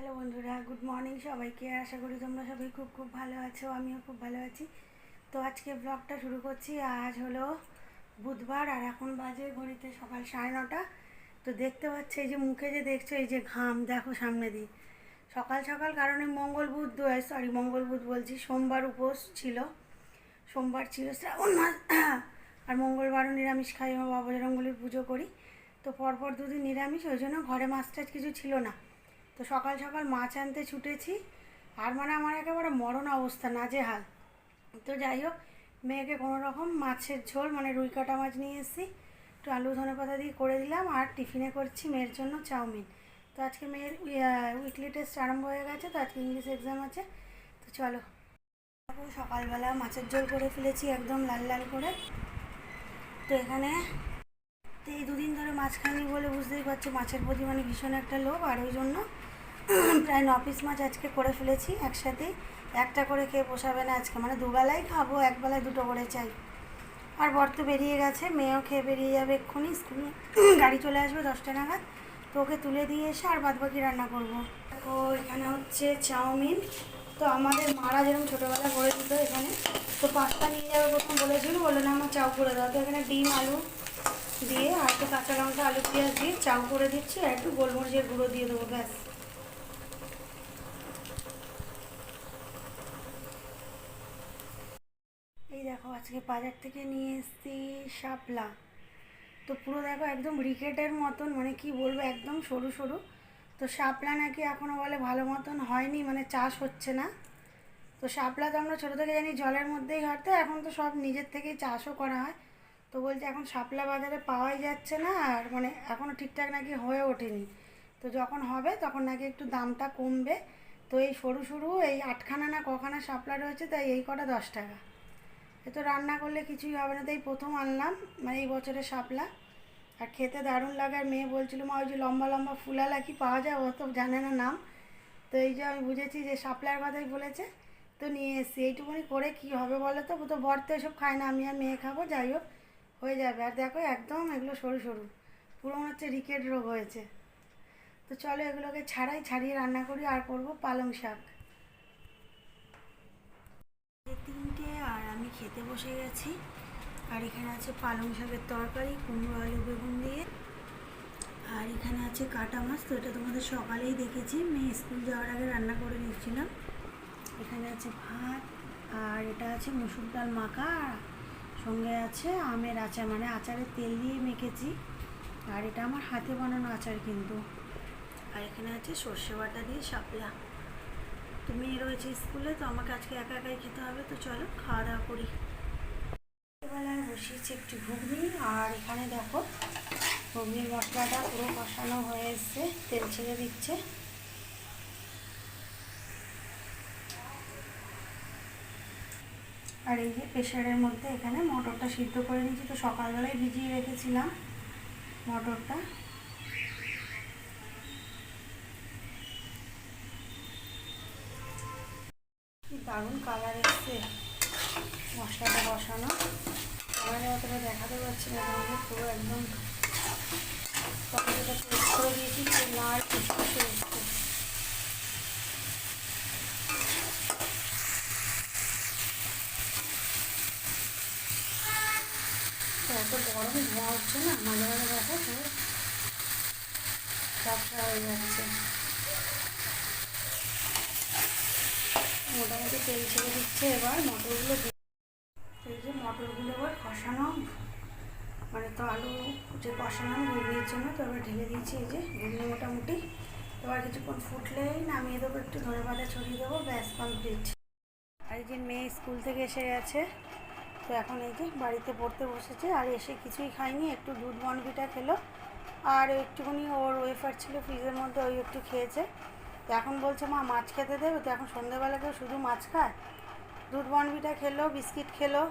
Hello বন্ধুরা, good morning সবাইকে। আশা করি তোমরা সবাই খুব খুব ভালো আছো, আমিও খুব ভালো আছি। তো আজকে ব্লগটা শুরু করছি। আজ হলো বুধবার আর এখন বাজে ঘড়িতে সকাল 9:30। তো দেখতে পাচ্ছি এই যে মুখে যে দেখছো এই যে ঘাম, দেখো সামনে দিয়ে সকাল সকাল, কারণে মঙ্গল বুধ বলছি, সোমবার উপোস ছিল, সোমবার ছিল শ্রাবণ মাস। আর মঙ্গলবারও নিরামিষ খাই, আমার বাবা বজরঙ্গলির পুজো করি। তো পরপর দুদিন নিরামিষ, ওই জন্য ঘরে মাছ টাছ কিছু ছিল না। তো সকাল সকাল মাছ আনতে ছুটেছি, আর মানে আমার একেবারে মরণ অবস্থা, নাজেহাল। তো যাই হোক, মেয়েকে কোনো রকম মাছের ঝোল মানে রুই কাটা মাছ নিয়ে এসেছি, একটু আলু ধনে পাতা দিয়ে করে দিলাম। আর টিফিনে করছি মেয়ের জন্য চাউমিন। তো আজকে মেয়ের উইকলি টেস্ট আরম্ভ হয়ে গেছে, তো আজকে ইংলিশ এক্সাম আছে। তো চলো, সকালবেলা মাছের ঝোল করে ফেলেছি একদম লাল লাল করে। তো এখানে তো এই দুদিন ধরে মাছ খাইনি বলে বুঝতেই পারছো, মাছের প্রতি মানে ভীষণ একটা লোভ, আর ওই জন্য প্রায় 9 পিস মাছ আজকে করে ফেলেছি একসাথেই। একটা করে খেয়ে পোষাবে না আজকে, মানে দুবেলাই খাবো, একবেলায় দুটো করে চাই। আর বর তো বেরিয়ে গেছে, মেয়েও খেয়ে বেরিয়ে যাবে এক্ষুনি, স্কুলে গাড়ি চলে আসবে 10টা নাগাদ। তো ওকে তুলে দিয়ে এসে আর বাদবাকি রান্না করবো। তো এখানে হচ্ছে চাউমিন। তো আমাদের মারা যেরকম ছোটোবেলা করে দিত এখানে, তো পাস্তা নিয়ে যাবে প্রথম বলেছিল, বলে না আমার চাউ করে দাও। তো এখানে ডিম আলু দিয়ে আর একটু কাঁচা লঙ্কা আলু পেঁয়াজ দিয়ে চাউ করে দিচ্ছি, আর একটু গোলমরিচের গুঁড়ো দিয়ে দেবো, ব্যাস। এই দেখো, আজকে বাজার থেকে নিয়ে এসেছি শাপলা। তো পুরো দেখো একদম রিকেটের মতন, মানে কি বলবো, একদম সরু সরু। তো শাপলা নাকি এখনও বলে ভালো মতন হয়নি, মানে চাষ হচ্ছে না। তো শাপলা তো আমরা ছোটো থেকে জানি জলের মধ্যেই হয়, তো এখন তো সব নিজের থেকেই চাষও করা হয়। তো বলছে এখন শাপলা বাজারে পাওয়াই যাচ্ছে না, আর মানে এখনও ঠিকঠাক নাকি হয়ে ওঠেনি। তো যখন হবে তখন নাকি একটু দামটা কমবে। তো এই সরু সরু এই 8খানা না কখানা শাপলা রয়েছে, তাই এই কটা 10 টাকা। এ তো রান্না করলে কিছুই হবে না, তাই প্রথম আনলাম মানে এই বছরের শাপলা। আর খেতে দারুণ লাগে। আর মেয়ে বলছিল, মা ওই যে লম্বা লম্বা ফুলালা কি পাওয়া যায়, ও তো জানে না নাম। তো এই যে আমি বুঝেছি যে শাপলার কথাই বলেছে, তো নিয়ে এসেছি। এইটুকুনি করে কি হবে বলো তো, তো বর তো এসব খায় না, আমি আর মেয়ে খাবো, যাই হোক হয়ে যাবে। আর দেখো একদম এগুলো সরু সরু, পুরো মনে হচ্ছে রিকেট রোগ হয়েছে। তো চলো এগুলোকে ছাড়িয়ে রান্না করি। আর করবো পালং শাক। তিনটে আর আমি খেতে বসে গেছি। আর এখানে আছে পালং শাকের তরকারি, কুমড়ো আলু বেগুন দিয়ে। আর এখানে আছে কাটা মাছ, তো এটা তোমাদের সকালেই দেখেছি, মেয়ে স্কুল যাওয়ার আগে রান্না করে নিচ্ছিলাম। এখানে আছে ভাত, আর এটা আছে মুসুর ডাল মাখা, সঙ্গে আছে আমের আচার, মানে আচারের তেল দিয়ে মেখেছি। আর এটা আমার হাতে বানানো আচার কিন্তু। আর এখানে আছে সর্ষে বাটা দিয়ে শাপলা। তো মেয়ে রয়েছে স্কুলে, তো আমাকে আজকে একা একাই খেতে হবে। তো চলো খাওয়া দাওয়া করি। বেলায় বসিয়েছি একটু ঘুগনি। আর এখানে দেখো ঘুগনির মশলাটা পুরো কষানো হয়ে এসছে, তেল ছেড়ে দিচ্ছে। আর এই যে প্রেশারের মধ্যে এখানে মটরটা সিদ্ধ করে নিয়েছি, তো সকালবেলায় ভিজিয়ে রেখেছিলাম মটরটা। কি দারুণ কালার এসছে মশলাটা বসানো। আমার অতটা দেখাতে পারছি না, তাহলে পুরো একদম টমেটোটা পেস্ট করে দিয়েছি, পুরো লাল ফুসফুসে এসছে। তো এত গরম ধোঁয়া হচ্ছে না, মাঝে মাঝে দেখো পুরো ঝাপসা হয়ে যাচ্ছে। মোটামুটি তেল ছেড়ে দিচ্ছে, এবার মটরগুলো এই যে মটরগুলো এবার কষানো, মানে তো আলু যে কষানো ঘুগনির জন্য, তো এবার ঢেলে দিয়েছি এই যে ঘুগনি মোটামুটি। এবার কিছুক্ষণ ফুটলেই নামিয়ে দেবো, একটু ধনে পাতা ছড়িয়ে দেবো, ব্যাস কমপ্লিট। আর এই যে মেয়ে স্কুল থেকে এসে গেছে, তো এখন এই যে বাড়িতে পড়তে বসেছে। আর এসে কিছুই খায়নি, একটু দুধ বনভিটা খেলো, আর একটুখানি ওর ওয়েফার ছিল ফ্রিজের মধ্যে, ওই একটু খেয়েছে। তো এখন বলছে মা মাছ খেতে দেবে, তো এখন সন্ধ্যেবেলা কেউ শুধু মাছ খায়। দুধ বনভিটা খেলো, বিস্কিট খেলো।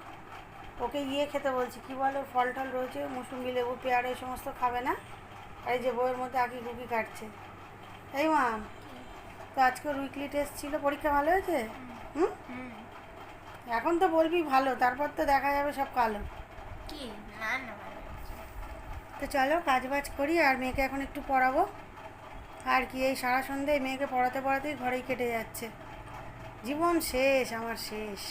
ওকে খেতে বলছি, কি বলে ফল টল রয়েছে, মুসুম্বি লেবু পেয়ারা এই সমস্ত খাবে না। আর এই যে বইয়ের মধ্যে আঁকি কুকি কাটছে। এই মা, তো আজকে উইকলি টেস্ট ছিল, পরীক্ষা ভালো হয়েছে? হুম, এখন তো বলবি ভালো, তারপর তো দেখা যাবে সব কালো। কি না না তো চলো কাজ বাজ করি, আর মেয়েকে এখন একটু পড়াবো। আর কি, এই সারা সন্ধে মেয়েকে পড়াতে পড়াতেই ঘরেই কেটে যাচ্ছে। জীবন শেষ, আমার শেষ।